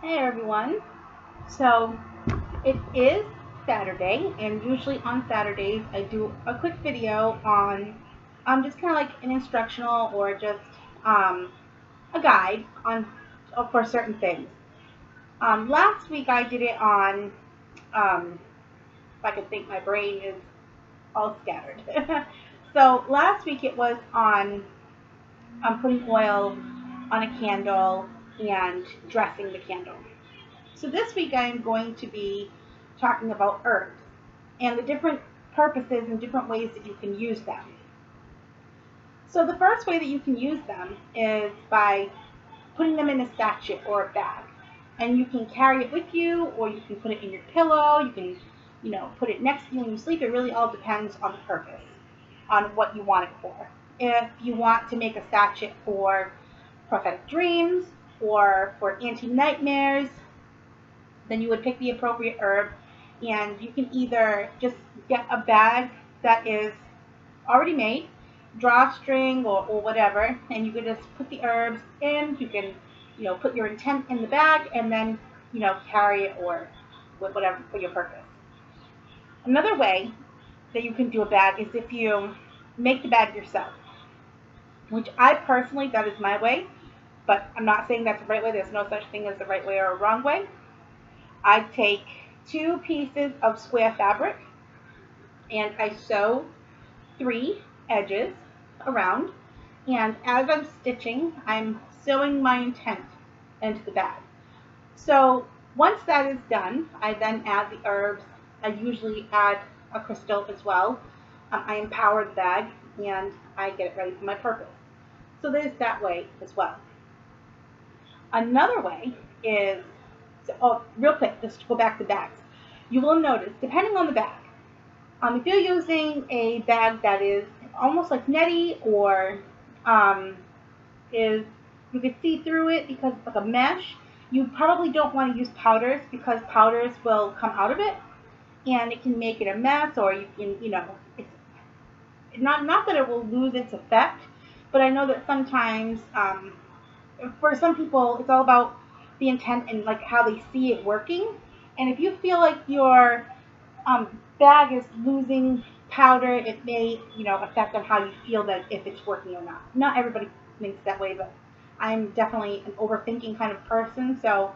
Hey everyone. So it is Saturday, and usually on Saturdays I do a quick video on just kind of like an instructional or just um, a guide on for certain things. Last week I did it on if I can think, my brain is all scattered. So last week it was on putting oil on a candle and dressing the candle. So this week I am going to be talking about herbs and the different purposes and different ways that you can use them. So the first way that you can use them is by putting them in a sachet or a bag. And you can carry it with you, or you can put it in your pillow, you can, put it next to you when you sleep. It really all depends on the purpose, on what you want it for. If you want to make a sachet for prophetic dreams or for anti-nightmares, then you would pick the appropriate herb, and you can either just get a bag that is already made, drawstring or whatever, and you can just put the herbs in. You can, put your intent in the bag and then, carry it or whatever for your purpose. Another way that you can do a bag is if you make the bag yourself, which I personally, that is my way, but I'm not saying that's the right way. There's no such thing as the right way or a wrong way. I take 2 pieces of square fabric and I sew 3 edges around. And as I'm stitching, I'm sewing my intent into the bag. So once that is done, I then add the herbs. I usually add a crystal as well. I empower the bag and I get it ready for my purpose. So there's that way as well. Another way is, real quick, just to go back to bags. You will notice, depending on the bag, if you're using a bag that is almost like netty or is you can see through it because it's like a mesh, you probably don't want to use powders because powders will come out of it and it can make it a mess, or you can, it's not that it will lose its effect, but I know that sometimes for some people it's all about the intent and like how they see it working. And if you feel like your bag is losing powder, it may, affect on how you feel that if it's working or not. Not everybody thinks that way, but I'm definitely an overthinking kind of person, so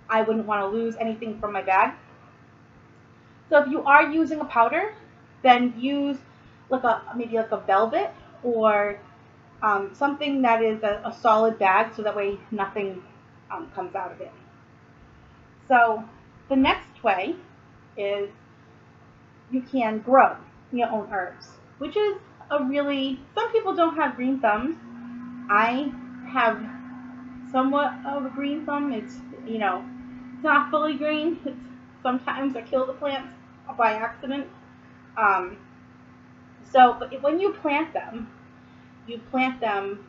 I wouldn't want to lose anything from my bag. So if you are using a powder, then use maybe like a velvet or something that is a solid bag, so that way nothing comes out of it. So the next way is you can grow your own herbs, which is some people don't have green thumbs. I have somewhat of a green thumb. It's not fully green. Sometimes I kill the plants by accident. Um, but when you plant them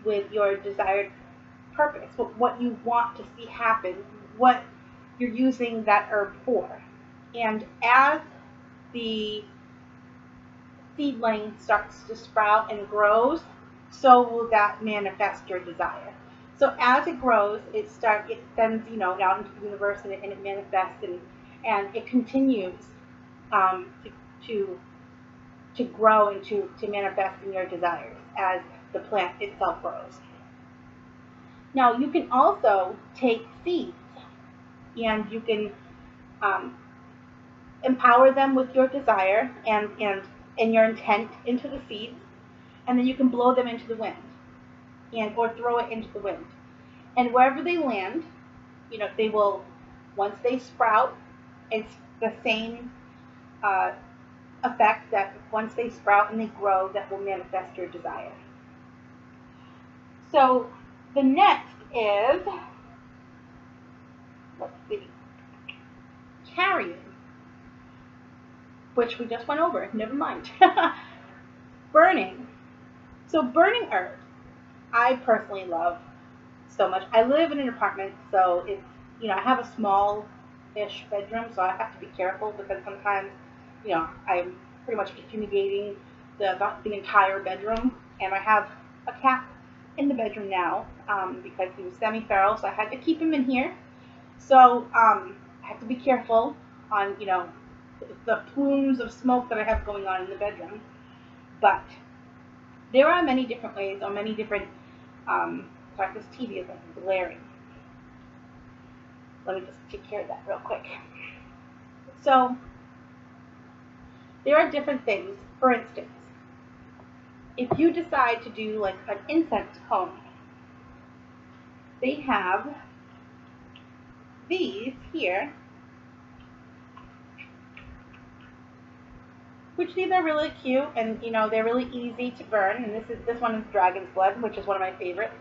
with your desired purpose, what you want to see happen, what you're using that herb for. And as the seedling starts to sprout and grows, so will that manifest your desire. So as it grows, it sends, out into the universe, and it manifests, and it continues um, to, to grow and to manifest in your desires as the plant itself grows. Now you can also take seeds and you can um, empower them with your desire and your intent into the seeds, and then you can blow them into the wind or throw it into the wind. And wherever they land, they will, once they sprout, it's the same uh, effect that once they sprout and they grow, that will manifest your desire. So the next is, let's see, carrying, which we just went over. Never mind. Burning. So burning herbs, I personally love so much. I live in an apartment, so it's, I have a small-ish bedroom, so I have to be careful because sometimes, I'm pretty much fumigating the entire bedroom, and I have a cat in the bedroom now because he was semi-feral, so I had to keep him in here. So I have to be careful on, the plumes of smoke that I have going on in the bedroom. But there are many different ways, or many different. Sorry, this TV is like glaring. Let me just take care of that real quick. So there are different things. For instance, if you decide to do like an incense cone, they have these here, which these are really cute, and they're really easy to burn. And this one is dragon's blood, which is one of my favorites.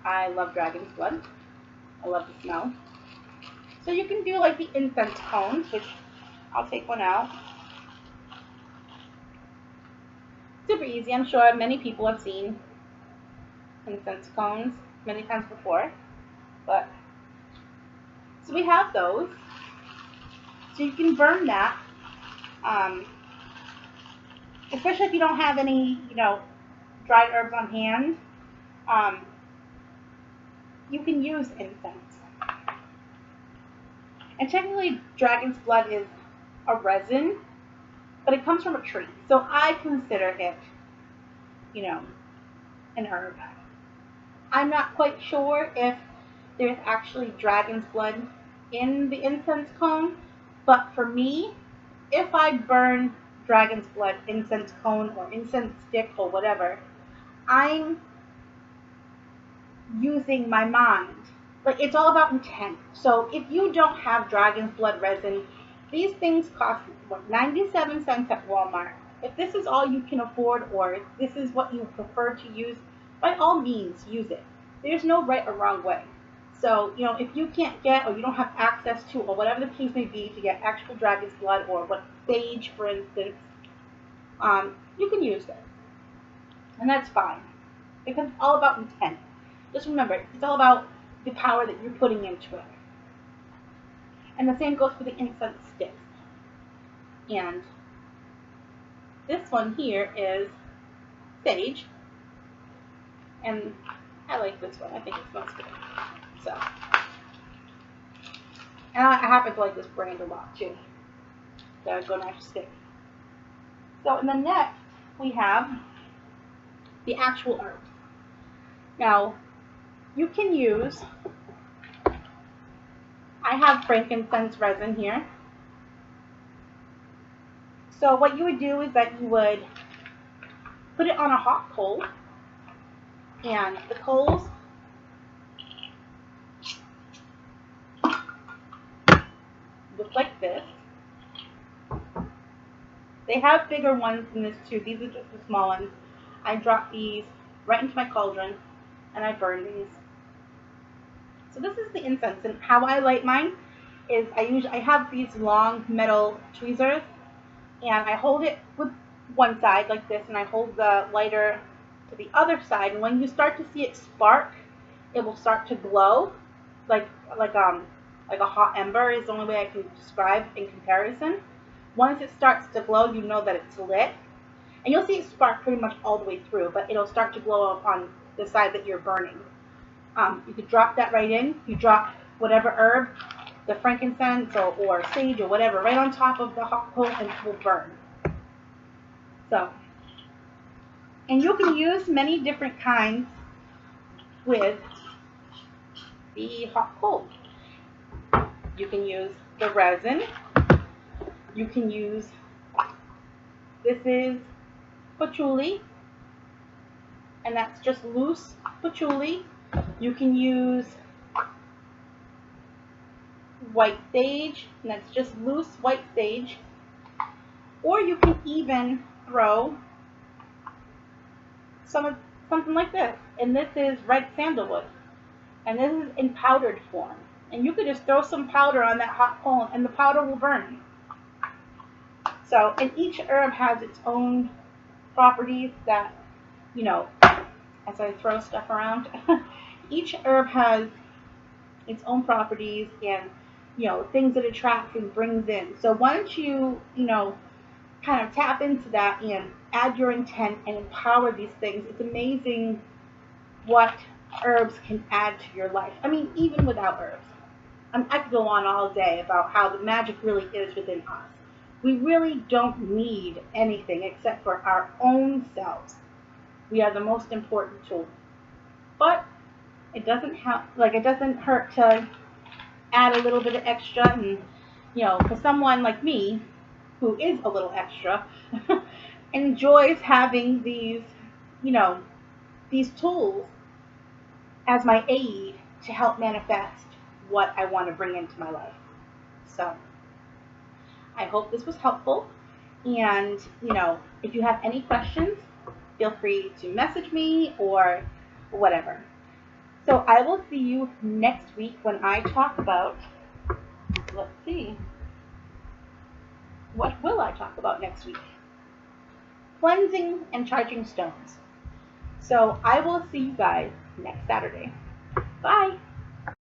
I love dragon's blood. I love the smell. So you can do like the incense cones, which I'll take one out. Super easy. I'm sure many people have seen incense cones many times before. But so we have those. So you can burn that. Especially if you don't have any, dried herbs on hand. You can use incense. And technically, dragon's blood is a resin, but it comes from a tree. So I consider it, an herb. I'm not quite sure if there's actually dragon's blood in the incense cone, but for me, if I burn dragon's blood incense cone or incense stick or whatever, I'm using my mind. Like, it's all about intent. So if you don't have dragon's blood resin, these things cost 97 cents at Walmart. If this is all you can afford, or if this is what you prefer to use, by all means use it. There's no right or wrong way. So, if you can't get, or you don't have access to, or whatever the case may be, to get actual dragon's blood, or what sage, for instance, you can use this. And that's fine. Because it's all about intent. Just remember, it's all about the power that you're putting into it. And the same goes for the incense sticks. And this one here is sage. And I like this one. I think it smells good. So, and I happen to like this brand a lot too. So go nice stick. So, and then next we have the actual herbs. Now, you can use, I have frankincense resin here. So what you would do is that you would put it on a hot coal, and the coals look like this. They have bigger ones than this too. These are just the small ones. I drop these right into my cauldron and I burn these. So this is the incense, and how I light mine is I have these long metal tweezers, and I hold it with one side like this, and I hold the lighter to the other side, and when you start to see it spark, it will start to glow like a hot ember is the only way I can describe in comparison. Once it starts to glow, you know that it's lit. And you'll see it spark pretty much all the way through, but it'll start to glow up on the side that you're burning. You could drop that right in. You drop whatever herb, the frankincense or sage or whatever, right on top of the hot coal, and it will burn. So, and you can use many different kinds with the hot coal. You can use the resin. You can use, this is patchouli, and that's just loose patchouli. You can use white sage, and that's just loose white sage. Or you can even throw something like this, and this is red sandalwood, and this is in powdered form. And you could just throw some powder on that hot coal, and the powder will burn. So, and each herb has its own properties that, as I throw stuff around, each herb has its own properties and, things that attracts and brings in. So once you, kind of tap into that and add your intent and empower these things, it's amazing what herbs can add to your life. I mean, even without herbs. I could go on all day about how the magic really is within us. We really don't need anything except for our own selves. We are the most important tool. But it doesn't it doesn't hurt to add a little bit of extra, and for someone like me who is a little extra, enjoys having you know, these tools as my aid to help manifest what I want to bring into my life. So I hope this was helpful. And, if you have any questions, feel free to message me or whatever. So I will see you next week when I talk about, let's see, what will I talk about next week? Cleansing and charging stones. So I will see you guys next Saturday. Bye.